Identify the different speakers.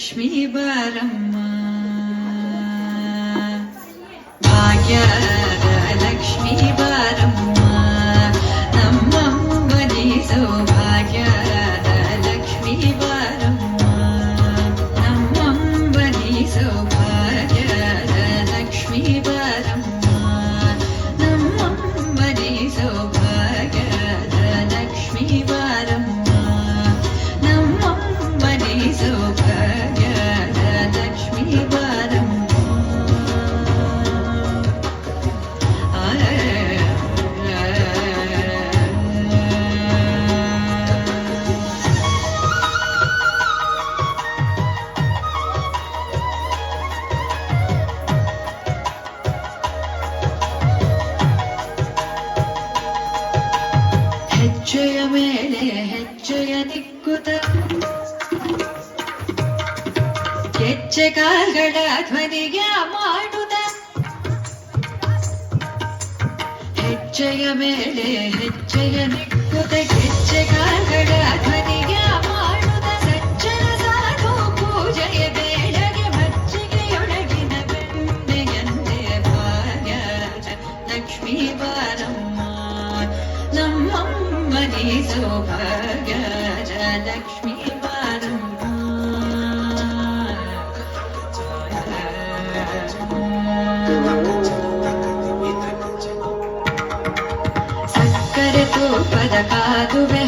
Speaker 1: ಲಕ್ಷ್ಮೀ ಬಾರಮ್ಮ ಭಾಗ್ಯದ ಲಕ್ಷ್ಮೀ ಬಾರಮ್ಮ ನಮ್ಮಮ್ಮನಿ ಸೌಭಾಗ್ಯದ ಲಕ್ಷ್ಮೀ ಬಾರಮ್ಮ ನಮ್ಮಮ್ಮನಿ ಸೌಭಾಗ್ಯದ ಲಕ್ಷ್ಮೀ ಬಾರಮ್ಮ ನಮ್ಮಮ್ಮನಿ ಸೌಭಾಗ್ಯದ ಲಕ್ಷ್ಮೀ ಬಾರಮ್ಮ ನಮ್ಮಮ್ಮನಿ ಸೌಭಾಗ್ಯದ ಲಕ್ಷ್ಮೀ ಬಾರಮ್ಮ ಹೆಜ್ಜೆಯ ಮೇಲೆ ಹೆಜ್ಜೆಯ ದಿಕ್ಕುತ ಹೆಜ್ಜೆ ಕಾಲ್ಗಳ ಧ್ವನಿಗೆ ಮಾಡುತ್ತ ಹೆಜ್ಜೆಯ ಮೇಲೆ ಹೆಜ್ಜೆಯ ದಿಕ್ಕುತ ಹೆಜ್ಜೆ ಕಾಲ್ಗಳ ಧ್ವನಿಗೆ ಮಾಡುತ್ತ ಸಜ್ಜನ ಸಾಧು ಪೂಜೆಯ ಬೇಳೆಗೆ ಮಜ್ಜಿಗೆಯೊಳಗಿನ ಬೆಣ್ಣೆಯಂತೆ ಭಾಗ್ಯದ ಲಕ್ಷ್ಮೀ ಬಾರಮ್ಮ ನಮ್ಮಮ್ಮನಿ ಸೌಭಾಗ್ಯದ ಲಕ್ಷ್ಮೀ ಬಾರಮ್ಮ ಸಕ್ಕರೆ ತೂಪದ ಕಾದುವೆ